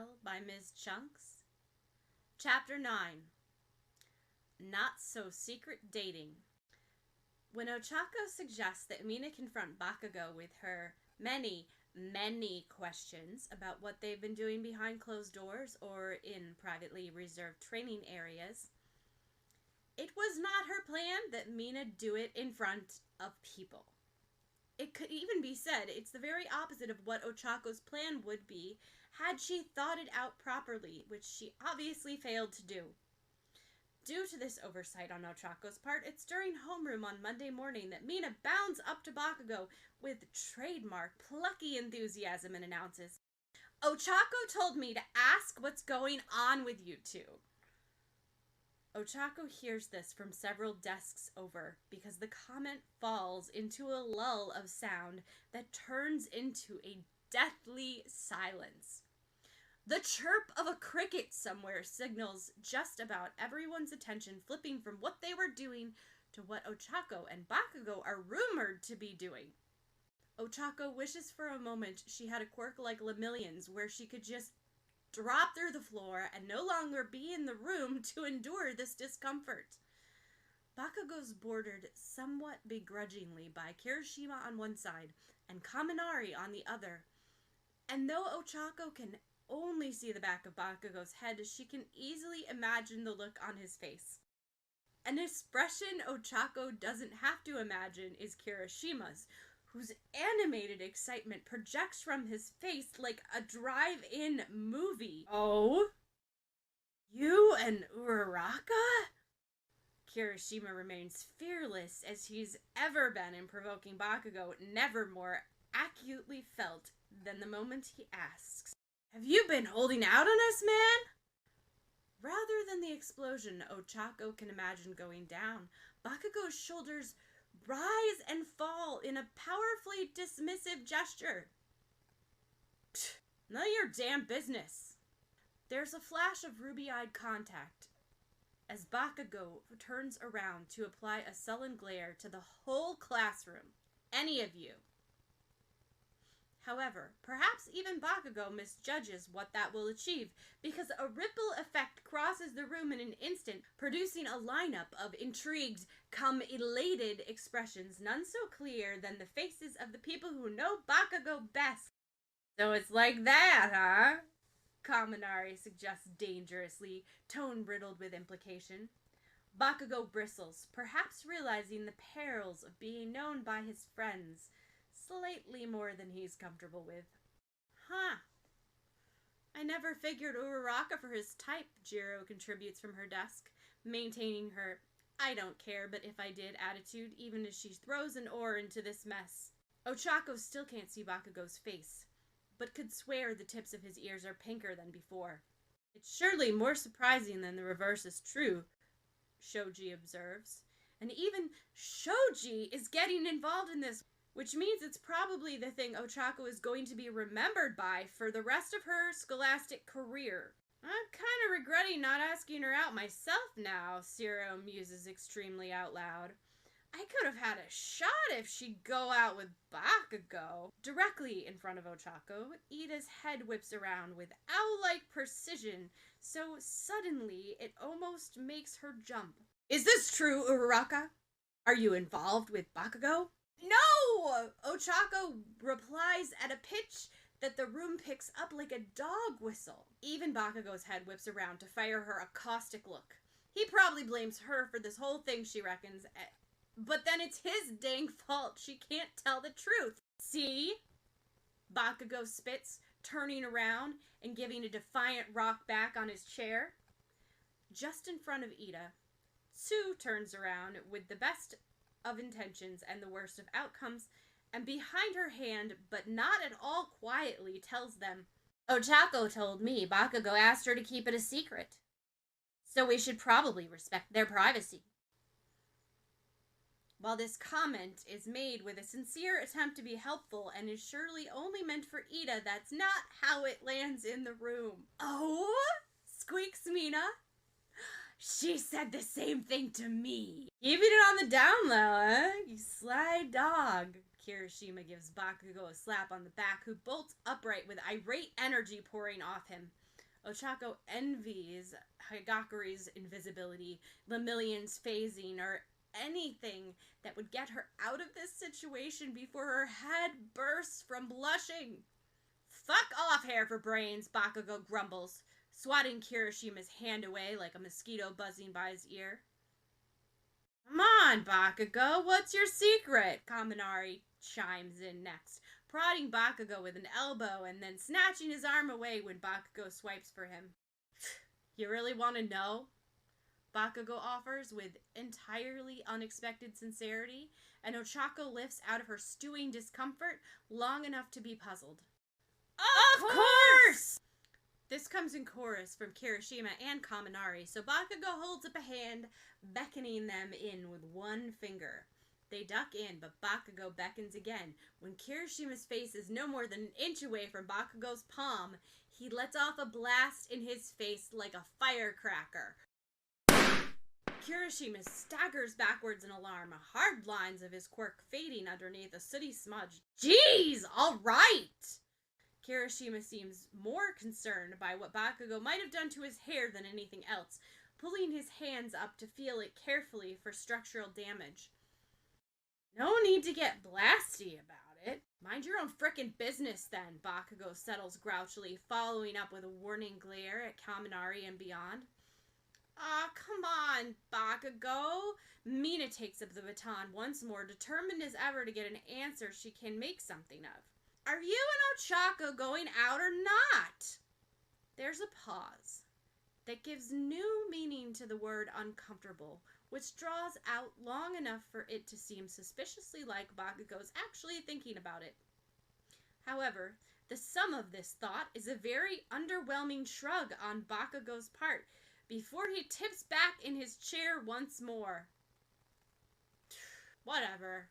Tell by Ms. Chunks. Chapter 9. Not So Secret Dating. When Ochako suggests that Mina confront Bakugo with her many questions about what they've been doing behind closed doors or in privately reserved training areas, it was not her plan that Mina do it in front of people. It could even be said it's the very opposite of what Ochako's plan would be had she thought it out properly, which she obviously failed to do. Due to this oversight on Ochako's part, it's during homeroom on Monday morning that Mina bounds up to Bakugo with trademark plucky enthusiasm and announces, "Ochako told me to ask what's going on with you two." Ochako hears this from several desks over because the comment falls into a lull of sound that turns into a deathly silence. The chirp of a cricket somewhere signals just about everyone's attention flipping from what they were doing to what Ochako and Bakugo are rumored to be doing. Ochako wishes for a moment she had a quirk like Lemillion's where she could just drop through the floor and no longer be in the room to endure this discomfort. Bakugo's bordered somewhat begrudgingly by Kirishima on one side and Kaminari on the other, and though Ochako can only see the back of Bakugo's head, she can easily imagine the look on his face. An expression Ochako doesn't have to imagine is Kirishima's, whose animated excitement projects from his face like a drive-in movie. "Oh? You and Uraraka?" Kirishima remains fearless as he's ever been in provoking Bakugo, never more acutely felt than the moment he asks, "Have you been holding out on us, man?" Rather than the explosion Ochako can imagine going down, Bakugo's shoulders rise and fall in a powerfully dismissive gesture. "None of your damn business." There's a flash of ruby-eyed contact as Bakugo turns around to apply a sullen glare to the whole classroom. "Any of you." However, perhaps even Bakugo misjudges what that will achieve, because a ripple effect crosses the room in an instant, producing a lineup of intrigued, elated expressions, none so clear than the faces of the people who know Bakugo best. "So it's like that, huh?" Kaminari suggests dangerously, tone riddled with implication. Bakugo bristles, perhaps realizing the perils of being known by his friends slightly more than he's comfortable with. "Huh. I never figured Uraraka for his type," Jiro contributes from her desk, maintaining her "I don't care, but if I did" attitude, even as she throws an oar into this mess. Ochako still can't see Bakugo's face, but could swear the tips of his ears are pinker than before. "It's surely more surprising than the reverse is true," Shoji observes. "And even Shoji is getting involved in this, which means it's probably the thing Ochako is going to be remembered by for the rest of her scholastic career." "I'm kind of regretting not asking her out myself now," Ciro muses extremely out loud. "I could have had a shot if she'd go out with Bakugo." Directly in front of Ochako, Ida's head whips around with owl-like precision, so suddenly it almost makes her jump. "Is this true, Uraraka? Are you involved with Bakugo?" "No!" Ochako replies at a pitch that the room picks up like a dog whistle. Even Bakugo's head whips around to fire her a caustic look. He probably blames her for this whole thing, she reckons, but then it's his dang fault she can't tell the truth. "See?" Bakugo spits, turning around and giving a defiant rock back on his chair. Just in front of Ida, Tsu turns around with the best of intentions and the worst of outcomes, and behind her hand, but not at all quietly, tells them, "Ochako told me Bakugo asked her to keep it a secret, so we should probably respect their privacy." While this comment is made with a sincere attempt to be helpful and is surely only meant for Ida, that's not how it lands in the room. "Oh?" squeaks Mina. "She said the same thing to me." "Keeping it on the down low, huh? You sly dog." Kirishima gives Bakugo a slap on the back, who bolts upright with irate energy pouring off him. Ochako envies Higakuri's invisibility, the millions phasing, or anything that would get her out of this situation before her head bursts from blushing. Fuck off, hair for brains, Bakugo grumbles, swatting Kirishima's hand away like a mosquito buzzing by his ear. Come on, Bakugo, what's your secret? Kaminari chimes in next, prodding Bakugo with an elbow and then snatching his arm away when Bakugo swipes for him. You really want to know? Bakugo offers with entirely unexpected sincerity, and Ochako lifts out of her stewing discomfort long enough to be puzzled. Of course! This comes in chorus from Kirishima and Kaminari, so Bakugo holds up a hand, beckoning them in with one finger. They duck in, but Bakugo beckons again. When Kirishima's face is no more than an inch away from Bakugo's palm, he lets off a blast in his face like a firecracker. Kirishima staggers backwards in alarm, hard lines of his quirk fading underneath a sooty smudge. Jeez, all right! Kirishima seems more concerned by what Bakugo might have done to his hair than anything else, pulling his hands up to feel it carefully for structural damage. No need to get blasty about it. Mind your own frickin' business then, Bakugo settles grouchily, following up with a warning glare at Kaminari and beyond. Ah, come on, Bakugo. Mina takes up the baton once more, determined as ever to get an answer she can make something of. Are you and Ochako going out or not? There's a pause that gives new meaning to the word uncomfortable, which draws out long enough for it to seem suspiciously like Bakugo's actually thinking about it. However, the sum of this thought is a very underwhelming shrug on Bakugo's part before he tips back in his chair once more. Whatever.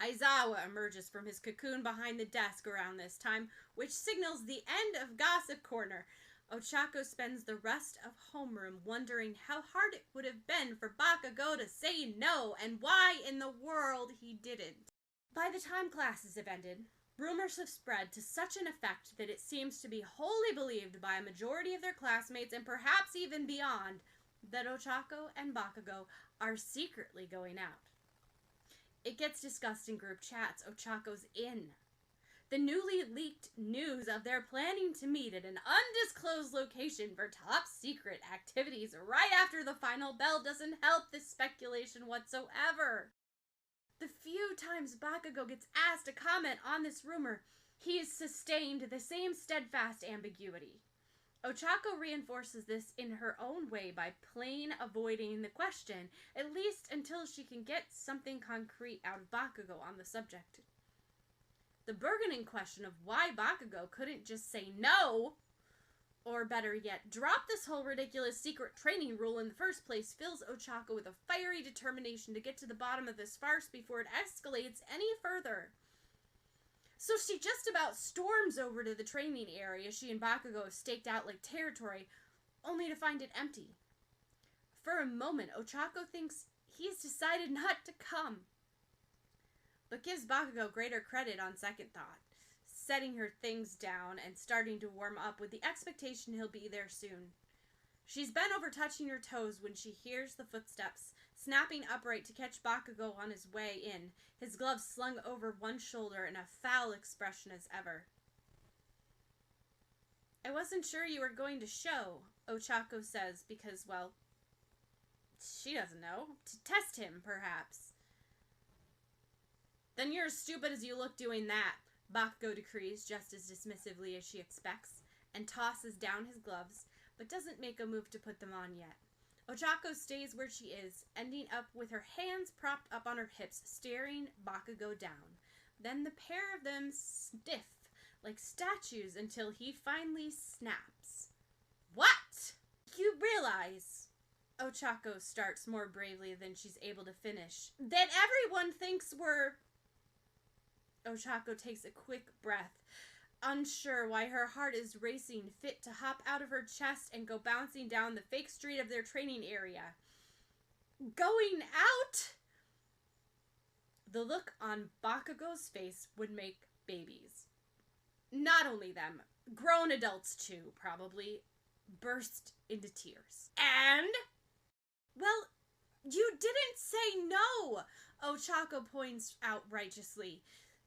Aizawa emerges from his cocoon behind the desk around this time, which signals the end of Gossip Corner. Ochako spends the rest of homeroom wondering how hard it would have been for Bakugo to say no and why in the world he didn't. By the time classes have ended, rumors have spread to such an effect that it seems to be wholly believed by a majority of their classmates and perhaps even beyond that Ochako and Bakugo are secretly going out. It gets discussed in group chats. Ochako's in. The newly leaked news of their planning to meet at an undisclosed location for top secret activities right after the final bell doesn't help this speculation whatsoever. The few times Bakugo gets asked to comment on this rumor, he has sustained the same steadfast ambiguity. Ochako reinforces this in her own way by plain avoiding the question, at least until she can get something concrete out of Bakugo on the subject. The burgeoning question of why Bakugo couldn't just say no, or better yet, drop this whole ridiculous secret training rule in the first place, fills Ochako with a fiery determination to get to the bottom of this farce before it escalates any further. So she just about storms over to the training area she and Bakugo have staked out like territory, only to find it empty. For a moment, Ochako thinks he's decided not to come, but gives Bakugo greater credit on second thought, setting her things down and starting to warm up with the expectation he'll be there soon. She's bent over touching her toes when she hears the footsteps, snapping upright to catch Bakugo on his way in, his gloves slung over one shoulder in a foul expression as ever. I wasn't sure you were going to show, Ochako says, because, well, she doesn't know. To test him, perhaps. Then you're as stupid as you look doing that, Bakugo decrees just as dismissively as she expects, and tosses down his gloves, but doesn't make a move to put them on yet. Ochako stays where she is, ending up with her hands propped up on her hips, staring Bakugo down. Then the pair of them stiff, like statues, until he finally snaps. What? You realize, Ochako starts more bravely than she's able to finish, that everyone thinks we're... Ochako takes a quick breath, unsure why her heart is racing, fit to hop out of her chest and go bouncing down the fake street of their training area. Going out? The look on Bakugo's face would make babies. Not only them, grown adults too, probably, burst into tears. And, well, you didn't say no, Ochako points out righteously.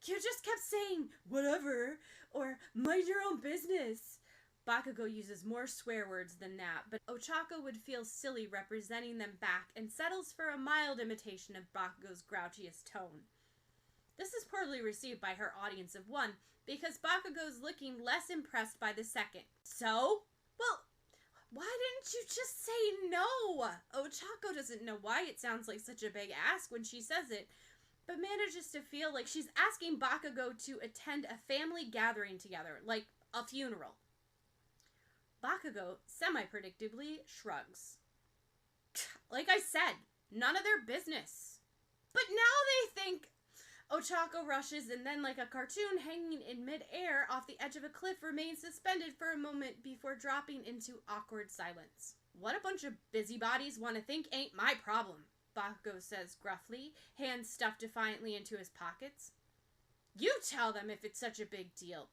You just kept saying, whatever, or mind your own business. Bakugo uses more swear words than that, but Ochako would feel silly representing them back and settles for a mild imitation of Bakugo's grouchiest tone. This is poorly received by her audience of one, because Bakugo's looking less impressed by the second. So? Well, why didn't you just say no? Ochako doesn't know why it sounds like such a big ask when she says it, but manages to feel like she's asking Bakugo to attend a family gathering together, like a funeral. Bakugo, semi-predictably, shrugs. Like I said, none of their business. But now they think... Ochako rushes and then, like a cartoon hanging in mid-air off the edge of a cliff, remains suspended for a moment before dropping into awkward silence. What a bunch of busybodies want to think ain't my problem, Bakugo says gruffly, hands stuffed defiantly into his pockets. You tell them if it's such a big deal.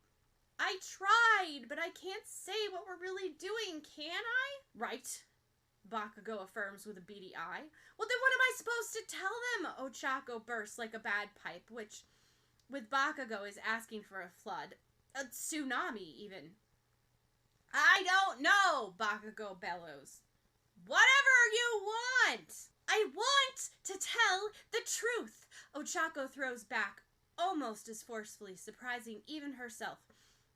I tried, but I can't say what we're really doing, can I? Right, Bakugo affirms with a beady eye. Well, then what am I supposed to tell them? Ochako bursts like a bad pipe, which, with Bakugo, is asking for a flood. A tsunami, even. I don't know, Bakugo bellows. Whatever you want! I want to tell the truth, Ochako throws back, almost as forcefully, surprising even herself.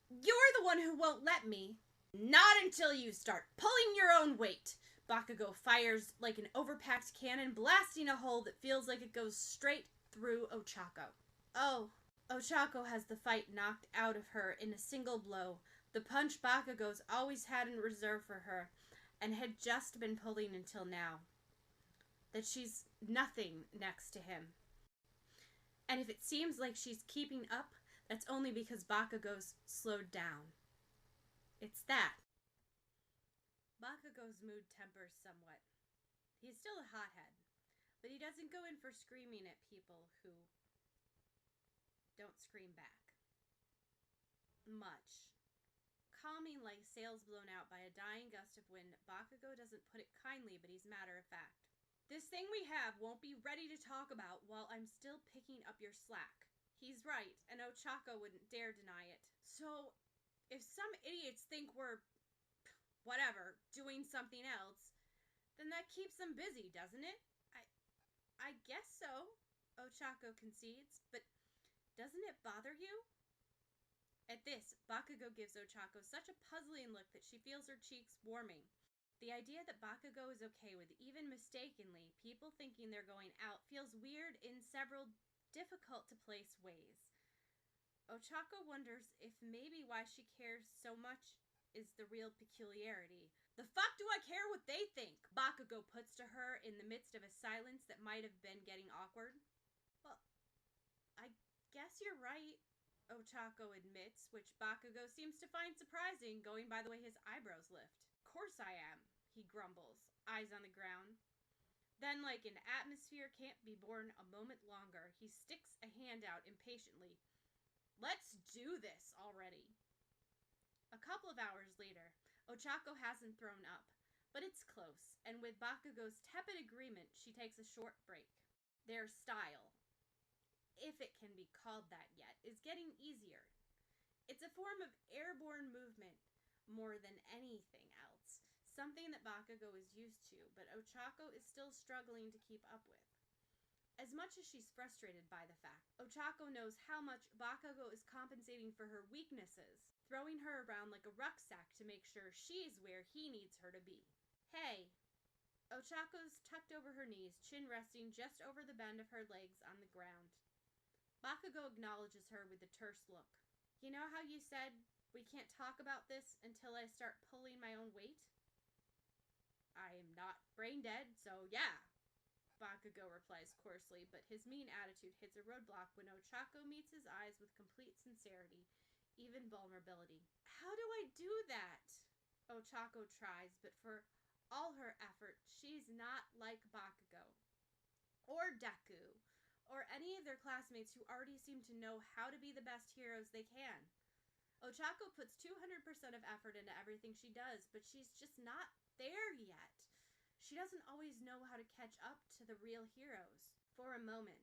You're the one who won't let me. Not until you start pulling your own weight. Bakugo fires like an overpacked cannon, blasting a hole that feels like it goes straight through Ochako. Oh, Ochako has the fight knocked out of her in a single blow, the punch Bakugo's always had in reserve for her, and had just been pulling until now. That she's nothing next to him. And if it seems like she's keeping up, that's only because Bakugo's slowed down. It's that. Bakugo's mood tempers somewhat. He's still a hothead, but he doesn't go in for screaming at people who don't scream back. Much. Calming like sails blown out by a dying gust of wind, Bakugo doesn't put it kindly, but he's matter of fact. This thing we have won't be ready to talk about while I'm still picking up your slack. He's right, and Ochako wouldn't dare deny it. So, if some idiots think we're, whatever, doing something else, then that keeps them busy, doesn't it? I guess so, Ochako concedes, but doesn't it bother you? At this, Bakugo gives Ochako such a puzzling look that she feels her cheeks warming. The idea that Bakugo is okay with, even mistakenly, people thinking they're going out feels weird in several difficult-to-place ways. Ochako wonders if maybe why she cares so much is the real peculiarity. The fuck do I care what they think? Bakugo puts to her in the midst of a silence that might have been getting awkward. Well, I guess you're right, Ochako admits, which Bakugo seems to find surprising, going by the way his eyebrows lift. Course I am, he grumbles, eyes on the ground. Then, like an atmosphere can't be borne a moment longer, he sticks a hand out impatiently. Let's do this already. A couple of hours later, Ochako hasn't thrown up, but it's close, and with Bakugo's tepid agreement, she takes a short break. Their style, if it can be called that yet, is getting easier. It's a form of airborne movement more than anything else, something that Bakugo is used to, but Ochako is still struggling to keep up with. As much as she's frustrated by the fact, Ochako knows how much Bakugo is compensating for her weaknesses, throwing her around like a rucksack to make sure she's where he needs her to be. Hey! Ochako's tucked over her knees, chin resting just over the bend of her legs on the ground. Bakugo acknowledges her with a terse look. You know how you said, we can't talk about this until I start pulling my own weight? I am not brain dead, so yeah, Bakugo replies coarsely, but his mean attitude hits a roadblock when Ochako meets his eyes with complete sincerity, even vulnerability. How do I do that? Ochako tries, but for all her effort, she's not like Bakugo, or Deku, or any of their classmates who already seem to know how to be the best heroes they can. Ochako puts 200% of effort into everything she does, but she's just not there yet. She doesn't always know how to catch up to the real heroes. For a moment,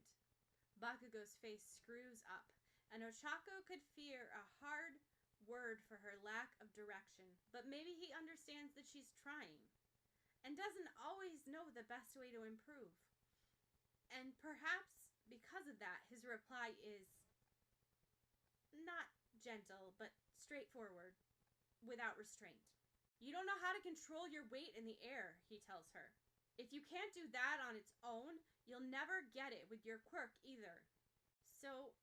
Bakugo's face screws up, and Ochako could fear a hard word for her lack of direction. But maybe he understands that she's trying, and doesn't always know the best way to improve. And perhaps because of that, his reply is not gentle, but straightforward, without restraint. You don't know how to control your weight in the air, he tells her. If you can't do that on its own, you'll never get it with your quirk either. So,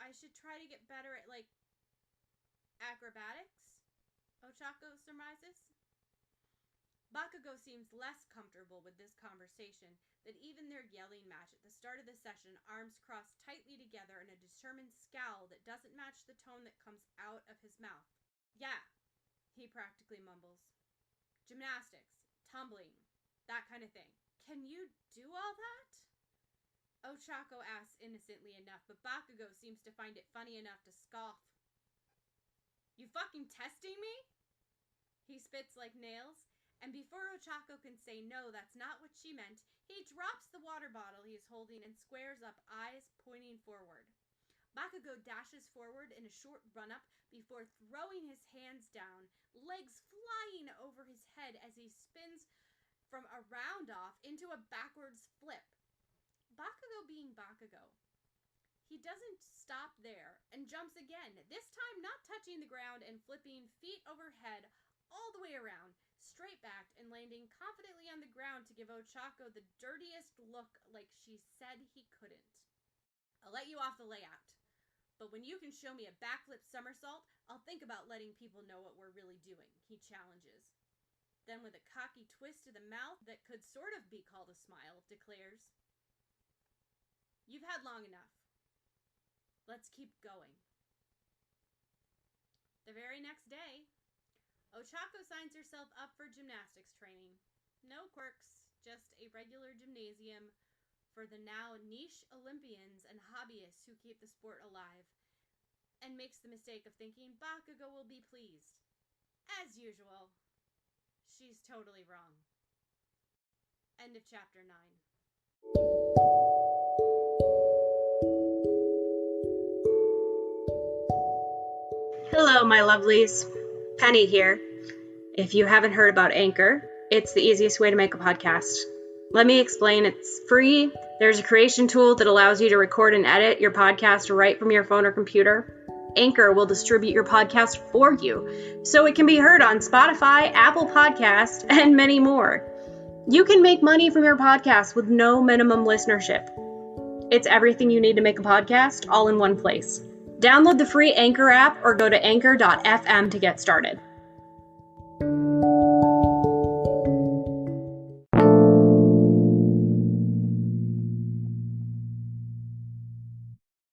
I should try to get better at, acrobatics? Ochako surmises. Bakugo seems less comfortable with this conversation than even their yelling match at the start of the session, arms crossed tightly together in a determined scowl that doesn't match the tone that comes out of his mouth. Yeah, he practically mumbles. Gymnastics, tumbling, that kind of thing. Can you do all that? Ochako asks innocently enough, but Bakugo seems to find it funny enough to scoff. You fucking testing me? He spits like nails. And before Ochako can say no, that's not what she meant, he drops the water bottle he is holding and squares up, eyes pointing forward. Bakugo dashes forward in a short run-up before throwing his hands down, legs flying over his head as he spins from a round-off into a backwards flip. Bakugo being Bakugo, he doesn't stop there and jumps again, this time not touching the ground and flipping feet overhead all the way around, straight-backed and landing confidently on the ground to give Ochako the dirtiest look like she said he couldn't. I'll let you off the layout, but when you can show me a backflip somersault, I'll think about letting people know what we're really doing, he challenges. Then with a cocky twist to the mouth that could sort of be called a smile, declares, You've had long enough. Let's keep going. The very next day, Ochako signs herself up for gymnastics training. No quirks, just a regular gymnasium for the now niche Olympians and hobbyists who keep the sport alive, and makes the mistake of thinking Bakugo will be pleased. As usual, she's totally wrong. End of chapter 9. Hello, my lovelies. Penny here. If you haven't heard about Anchor, it's the easiest way to make a podcast. Let me explain. It's free. There's a creation tool that allows you to record and edit your podcast right from your phone or computer. Anchor will distribute your podcast for you, so it can be heard on Spotify, Apple Podcasts, and many more. You can make money from your podcast with no minimum listenership. It's everything you need to make a podcast, all in one place. Download the free Anchor app or go to anchor.fm to get started.